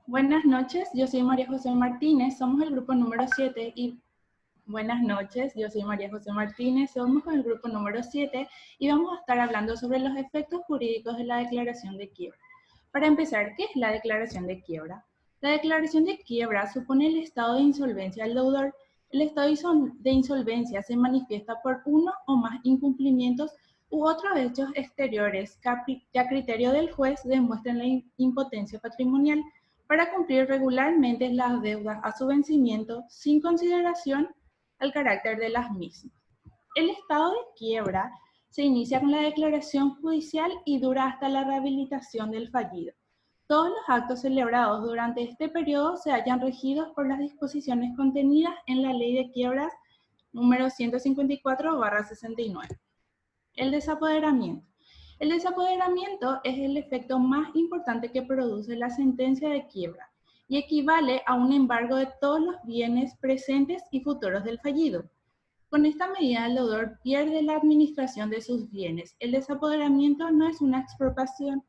Buenas noches, yo soy María José Martínez, somos el grupo número 7 y buenas noches, yo soy María José Martínez, somos el grupo número 7 y vamos a estar hablando sobre los efectos jurídicos de la declaración de quiebra. Para empezar, ¿qué es la declaración de quiebra? La declaración de quiebra supone el estado de insolvencia del deudor. El estado de insolvencia se manifiesta por uno o más incumplimientos u otros hechos exteriores que a criterio del juez demuestren la impotencia patrimonial para cumplir regularmente las deudas a su vencimiento sin consideración al carácter de las mismas. El estado de quiebra se inicia con la declaración judicial y dura hasta la rehabilitación del fallido. Todos los actos celebrados durante este periodo se hallan regidos por las disposiciones contenidas en la Ley de Quiebras número 154/69. El desapoderamiento. El desapoderamiento es el efecto más importante que produce la sentencia de quiebra y equivale a un embargo de todos los bienes presentes y futuros del fallido. Con esta medida, el deudor pierde la administración de sus bienes. El desapoderamiento no es una expropiación,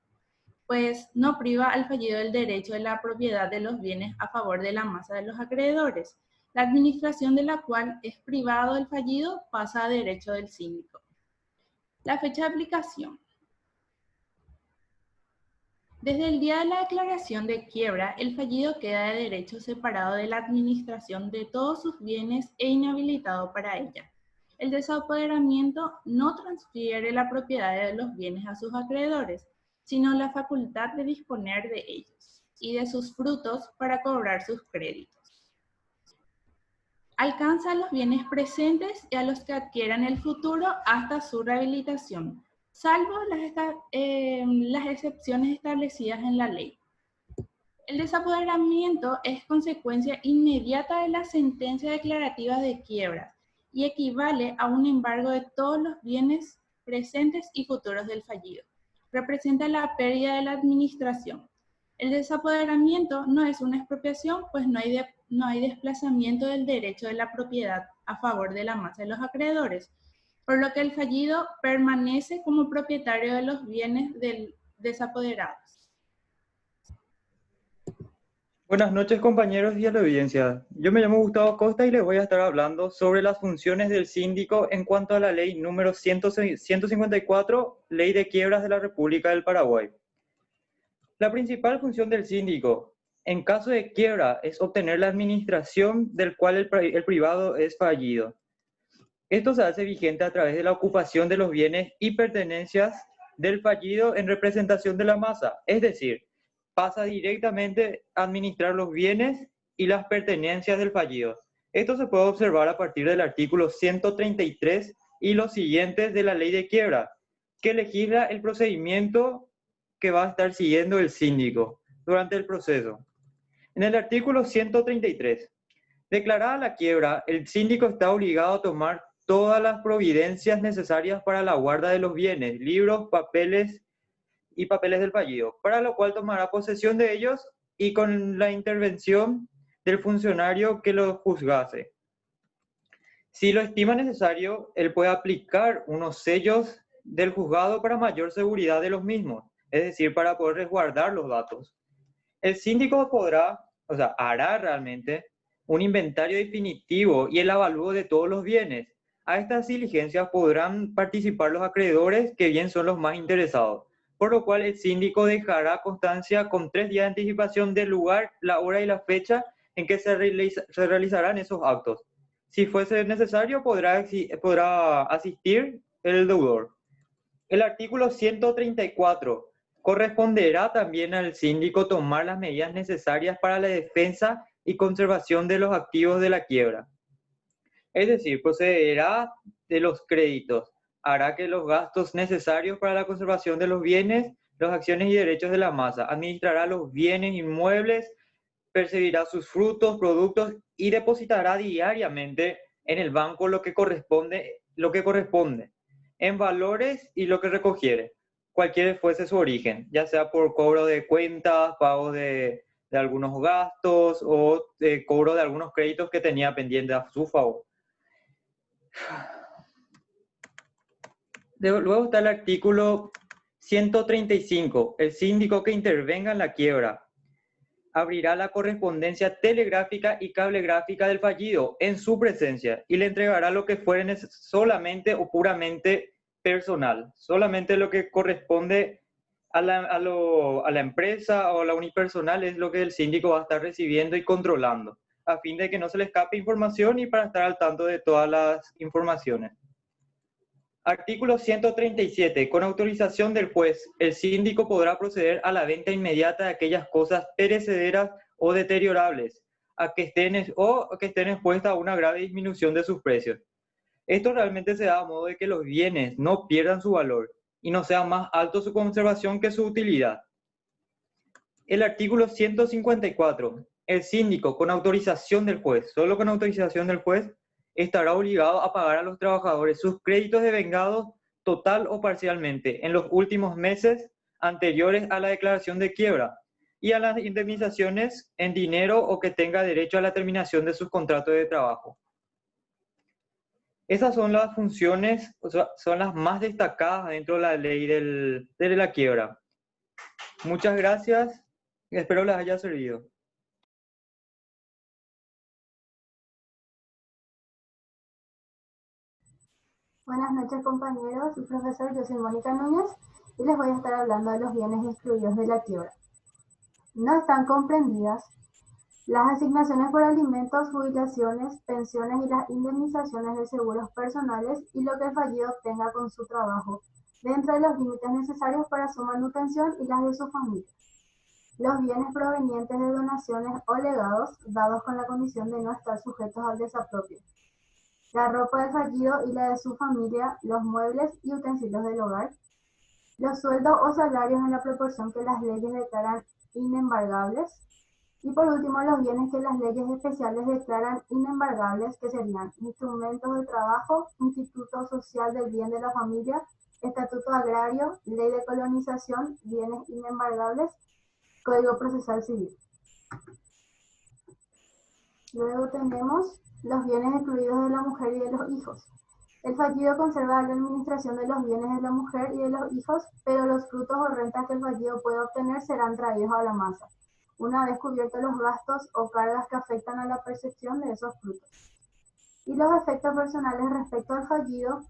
pues no priva al fallido del derecho de la propiedad de los bienes a favor de la masa de los acreedores, la administración de la cual es privado del fallido pasa a derecho del síndico. La fecha de aplicación. Desde el día de la declaración de quiebra, el fallido queda de derecho separado de la administración de todos sus bienes e inhabilitado para ella. El desapoderamiento no transfiere la propiedad de los bienes a sus acreedores, sino la facultad de disponer de ellos y de sus frutos para cobrar sus créditos. Alcanza a los bienes presentes y a los que adquieran el futuro hasta su rehabilitación, salvo las excepciones establecidas en la ley. El desapoderamiento es consecuencia inmediata de la sentencia declarativa de quiebra y equivale a un embargo de todos los bienes presentes y futuros del fallido. Representa la pérdida de la administración. El desapoderamiento no es una expropiación, pues no hay desplazamiento del derecho de la propiedad a favor de la masa de los acreedores, por lo que el fallido permanece como propietario de los bienes del desapoderado. Buenas noches, compañeros y a la audiencia. Yo me llamo Gustavo Costa y les voy a estar hablando sobre las funciones del síndico en cuanto a la ley número 154, Ley de Quiebras de la República del Paraguay. La principal función del síndico en caso de quiebra es obtener la administración del cual el privado es fallido. Esto se hace vigente a través de la ocupación de los bienes y pertenencias del fallido en representación de la masa, es decir, pasa directamente a administrar los bienes y las pertenencias del fallido. Esto se puede observar a partir del artículo 133 y los siguientes de la Ley de Quiebra, que legisla el procedimiento que va a estar siguiendo el síndico durante el proceso. En el artículo 133, declarada la quiebra, el síndico está obligado a tomar todas las providencias necesarias para la guarda de los bienes, libros, papeles y papeles del fallido, para lo cual tomará posesión de ellos y con la intervención del funcionario que lo juzgase. Si lo estima necesario, él puede aplicar unos sellos del juzgado para mayor seguridad de los mismos, es decir, para poder resguardar los datos. El síndico hará realmente un inventario definitivo y el avalúo de todos los bienes. A estas diligencias podrán participar los acreedores, que bien son los más interesados, por lo cual el síndico dejará constancia con 3 días de anticipación del lugar, la hora y la fecha en que se realizarán esos actos. Si fuese necesario, podrá asistir el deudor. El artículo 134 corresponderá también al síndico tomar las medidas necesarias para la defensa y conservación de los activos de la quiebra. Es decir, procederá de los créditos, hará que los gastos necesarios para la conservación de los bienes, las acciones y derechos de la masa, administrará los bienes inmuebles, percibirá sus frutos, productos y depositará diariamente en el banco lo que corresponde en valores y lo que recogiere, cualquiera fuese su origen, ya sea por cobro de cuentas, pago de algunos gastos o cobro de algunos créditos que tenía pendiente a su favor. Luego está el artículo 135, el síndico que intervenga en la quiebra. abrirá la correspondencia telegráfica y cablegráfica del fallido en su presencia y le entregará lo que fuere solamente o puramente personal, solamente lo que corresponde a la empresa o a la unipersonal es lo que el síndico va a estar recibiendo y controlando, a fin de que no se le escape información y para estar al tanto de todas las informaciones. Artículo 137. Con autorización del juez, el síndico podrá proceder a la venta inmediata de aquellas cosas perecederas o deteriorables, que estén expuestas a una grave disminución de sus precios. Esto realmente se da a modo de que los bienes no pierdan su valor y no sea más alto su conservación que su utilidad. El artículo 154. El síndico, con autorización del juez, solo con autorización del juez, estará obligado a pagar a los trabajadores sus créditos devengados total o parcialmente en los últimos meses anteriores a la declaración de quiebra y a las indemnizaciones en dinero o que tenga derecho a la terminación de sus contratos de trabajo. Esas son las funciones, o sea, son las más destacadas dentro de la ley de la quiebra. Muchas gracias, espero les haya servido. Buenas noches compañeros y profesor, yo soy Mónica Núñez y les voy a estar hablando de los bienes excluidos de la quiebra. No están comprendidas las asignaciones por alimentos, jubilaciones, pensiones y las indemnizaciones de seguros personales y lo que el fallido obtenga con su trabajo, dentro de los límites necesarios para su manutención y las de su familia. Los bienes provenientes de donaciones o legados, dados con la condición de no estar sujetos al desapropio. La ropa del fallido y la de su familia, los muebles y utensilios del hogar, los sueldos o salarios en la proporción que las leyes declaran inembargables, y por último los bienes que las leyes especiales declaran inembargables, que serían instrumentos de trabajo, Instituto Social del Bien de la Familia, Estatuto Agrario, Ley de Colonización, bienes inembargables, Código Procesal Civil. Luego tenemos los bienes excluidos de la mujer y de los hijos. El fallido conserva la administración de los bienes de la mujer y de los hijos, pero los frutos o rentas que el fallido puede obtener serán traídos a la masa, una vez cubiertos los gastos o cargas que afectan a la percepción de esos frutos. Y los efectos personales respecto al fallido,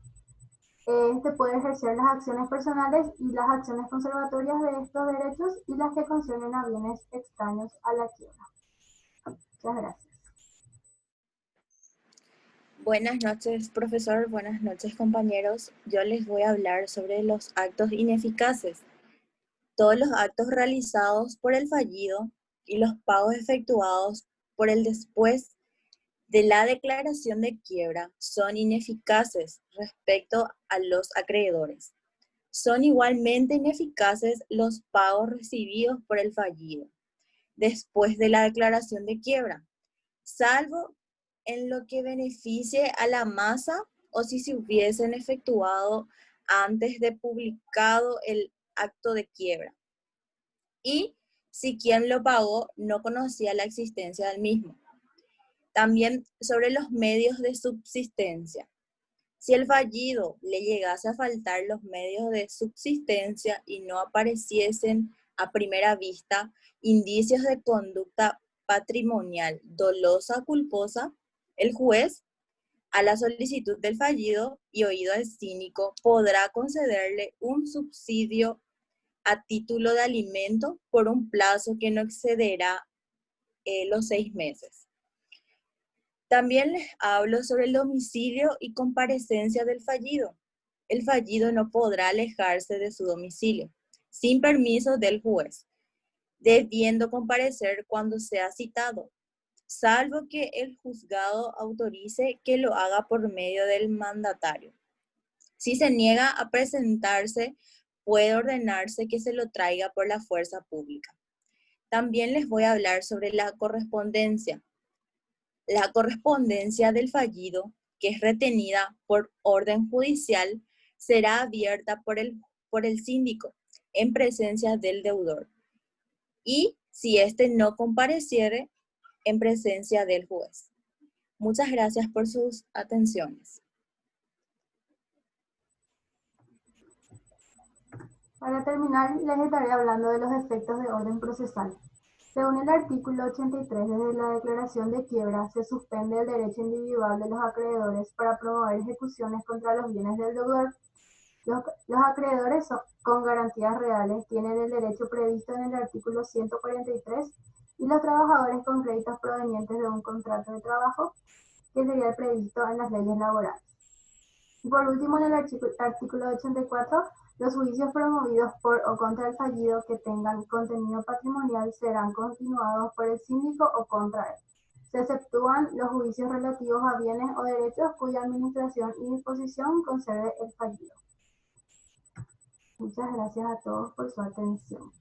este puede ejercer las acciones personales y las acciones conservatorias de estos derechos y las que conciernen a bienes extraños a la quiebra. Muchas gracias. Buenas noches, profesor. Buenas noches, compañeros. Yo les voy a hablar sobre los actos ineficaces. Todos los actos realizados por el fallido y los pagos efectuados por el después de la declaración de quiebra son ineficaces respecto a los acreedores. Son igualmente ineficaces los pagos recibidos por el fallido después de la declaración de quiebra, salvo en lo que beneficie a la masa o si se hubiesen efectuado antes de publicado el acto de quiebra, y si quien lo pagó no conocía la existencia del mismo. También sobre los medios de subsistencia. Si el fallido le llegase a faltar los medios de subsistencia y no apareciesen a primera vista indicios de conducta patrimonial dolosa o culposa, el juez, a la solicitud del fallido y oído al síndico, podrá concederle un subsidio a título de alimento por un plazo que no excederá los 6 meses. También les hablo sobre el domicilio y comparecencia del fallido. El fallido no podrá alejarse de su domicilio, sin permiso del juez, debiendo comparecer cuando sea citado, salvo que el juzgado autorice que lo haga por medio del mandatario. Si se niega a presentarse, puede ordenarse que se lo traiga por la fuerza pública. También les voy a hablar sobre la correspondencia. La correspondencia del fallido, que es retenida por orden judicial, será abierta por el síndico en presencia del deudor, y si éste no compareciere, en presencia del juez. Muchas gracias por sus atenciones. Para terminar, les estaré hablando de los efectos de orden procesal. Según el artículo 83 desde la declaración de quiebra, se suspende el derecho individual de los acreedores para promover ejecuciones contra los bienes del deudor. Los acreedores con garantías reales tienen el derecho previsto en el artículo 143 y los trabajadores con créditos provenientes de un contrato de trabajo, que sería el previsto en las leyes laborales. Y por último, en el artículo 84, los juicios promovidos por o contra el fallido que tengan contenido patrimonial serán continuados por el síndico o contra él. Se exceptúan los juicios relativos a bienes o derechos cuya administración y disposición conserve el fallido. Muchas gracias a todos por su atención.